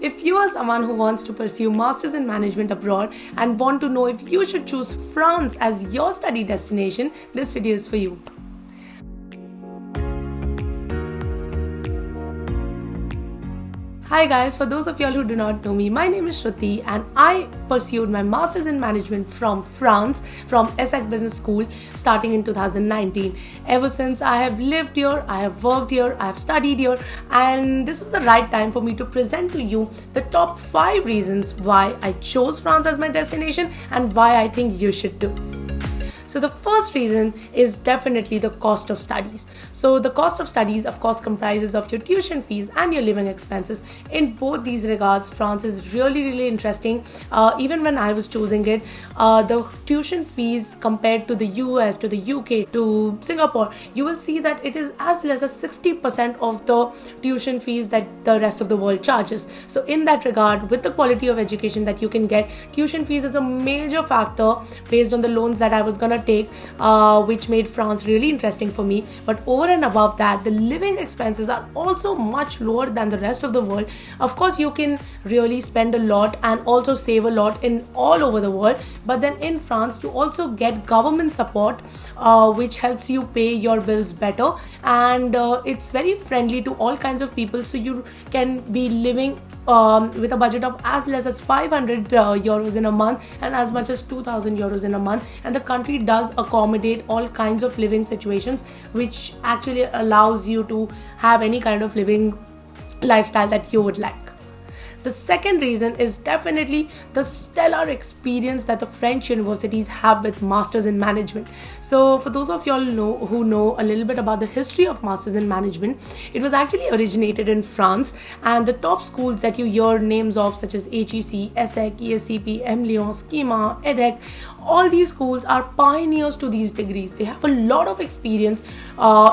If you are someone who wants to pursue masters in management abroad and want to know if you should choose France as your study destination, this video is for you. Hi guys, for those of y'all who do not know me, my name is Shruti and I pursued my Masters in Management from France, from ESSEC Business School, starting in 2019. Ever since I have lived here, I have worked here, I have studied here, and this is the right time for me to present to you the top 5 reasons why I chose France as my destination and why I think you should too. So the first reason is definitely the cost of studies. So the cost of studies, of course, comprises of your tuition fees and your living expenses. In both these regards, France is really interesting. Even when I was choosing it, the tuition fees compared to the US, to the UK, to Singapore, you will see that it is as less as 60% of the tuition fees that the rest of the world charges. So in that regard, with the quality of education that you can get, tuition fees is a major factor based on the loans that I was gonna take, which made France really interesting for me. But over and above that, the living expenses are also much lower than the rest of the world. Of course, you can really spend a lot and also save a lot in all over the world, but then in France you also get government support, which helps you pay your bills better, and it's very friendly to all kinds of people, so you can be living with a budget of as less as 500 euros in a month and as much as 2000 euros in a month, and the country does accommodate all kinds of living situations, which actually allows you to have any kind of living lifestyle that you would like. The second reason is definitely the stellar experience that the French universities have with Masters in Management. So for those of y'all who know a little bit about the history of Masters in Management, it was actually originated in France, and the top schools that you hear names of, such as HEC, ESSEC, ESCP, Lyon, Schema, EDEC, all these schools are pioneers to these degrees. They have a lot of experience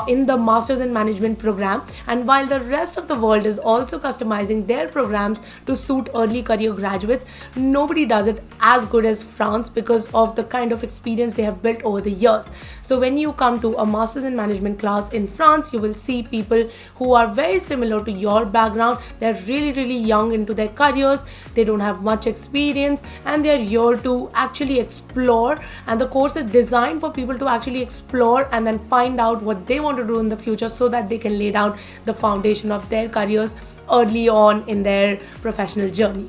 in the Masters in Management program, and while the rest of the world is also customizing their programs to suit early career graduates, nobody does it as good as France because of the kind of experience they have built over the years. So when you come to a Masters in Management class in France, you will see people who are very similar to your background. They're really young into their careers, they don't have much experience, and they're here to actually explore, and the course is designed for people to actually explore and then find out what they want to do in the future so that they can lay down the foundation of their careers early on in their professional journey.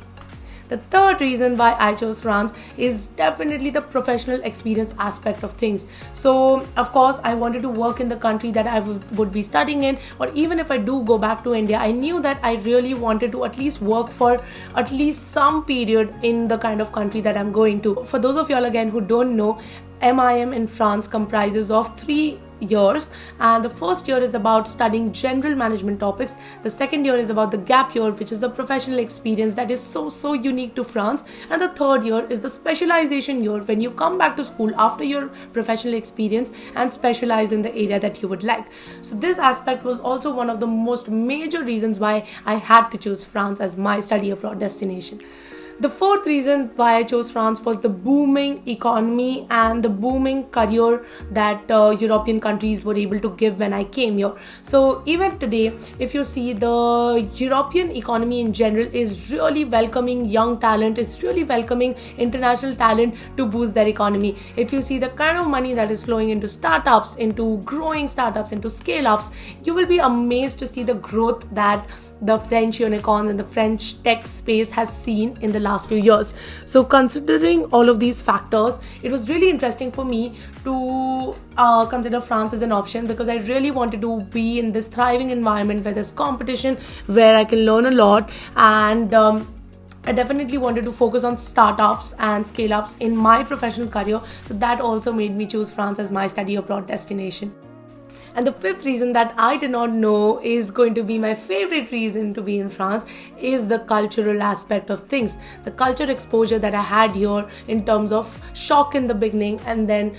The third reason why I chose France is definitely the professional experience aspect of things. So of course I wanted to work in the country that I would be studying in, or even if I do go back to India, I knew that I really wanted to at least work for at least some period in the kind of country that I'm going to. For those of y'all again who don't know, MIM in France comprises of 3 years, and the first year is about studying general management topics. The second year is about the gap year, which is the professional experience that is so unique to France, and the third year is the specialization year, when you come back to school after your professional experience and specialize in the area that you would like. So this aspect was also one of the most major reasons why I had to choose France as my study abroad destination. The fourth reason why I chose France was the booming economy and the booming career that European countries were able to give when I came here. So even today, if you see, the European economy in general is really welcoming young talent, is really welcoming international talent to boost their economy. If you see the kind of money that is flowing into startups, into growing startups, into scale-ups, you will be amazed to see the growth that the French unicorns and the French tech space has seen in the last few years. So considering all of these factors, it was really interesting for me to consider France as an option, because I really wanted to be in this thriving environment where there's competition, where I can learn a lot, and I definitely wanted to focus on startups and scale-ups in my professional career. So that also made me choose France as my study abroad destination. And the fifth reason that I did not know is going to be my favorite reason to be in France is the cultural aspect of things. The culture exposure that I had here in terms of shock in the beginning, and then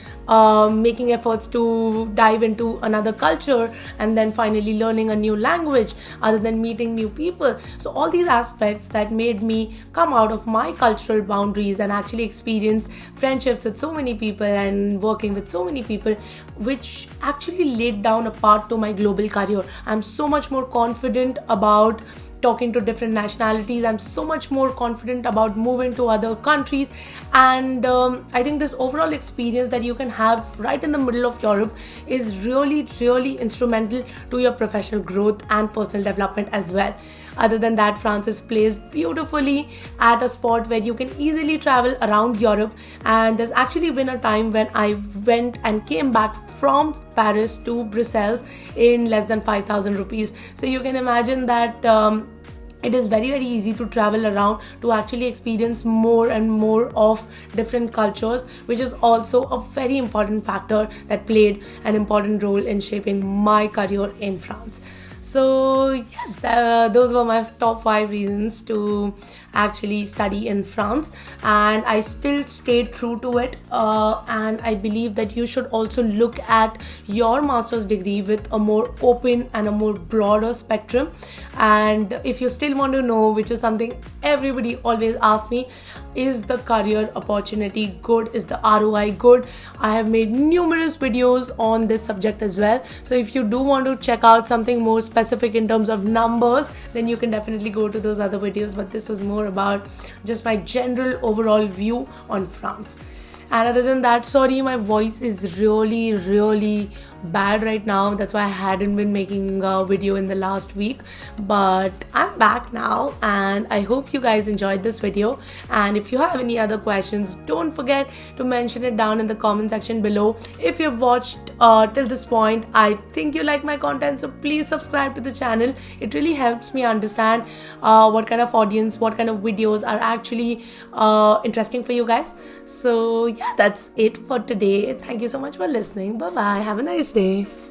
making efforts to dive into another culture, and then finally learning a new language, other than meeting new people. So all these aspects that made me come out of my cultural boundaries and actually experience friendships with so many people and working with so many people, which actually laid down a path to my global career. I'm so much more confident about talking to different nationalities. I'm so much more confident about moving to other countries, and I think this overall experience that you can have right in the middle of Europe is really instrumental to your professional growth and personal development as well. Other than that, France is placed beautifully at a spot where you can easily travel around Europe, and there's actually been a time when I went and came back from Paris to Brussels in less than 5,000 rupees. So you can imagine that it is very easy to travel around to actually experience more and more of different cultures, which is also a very important factor that played an important role in shaping my career in France. So yes, those were my top 5 reasons to actually study in France, and I still stayed true to it, and I believe that you should also look at your master's degree with a more open and a more broader spectrum. And if you still want to know, which is something everybody always asks me, is the career opportunity good, is the ROI good, I have made numerous videos on this subject as well. So if you do want to check out something more specific in terms of numbers, then you can definitely go to those other videos, but this was more about just my general overall view on France. And other than that, sorry, my voice is really bad right now. That's why I hadn't been making a video in the last week, but I'm back now, and I hope you guys enjoyed this video. And if you have any other questions, don't forget to mention it down in the comment section below. If you've watched till this point, I think you like my content, so please subscribe to the channel. It really helps me understand what kind of audience, what kind of videos are actually interesting for you guys. So yeah, that's it for today. Thank you so much for listening. Bye bye. Have a nice day.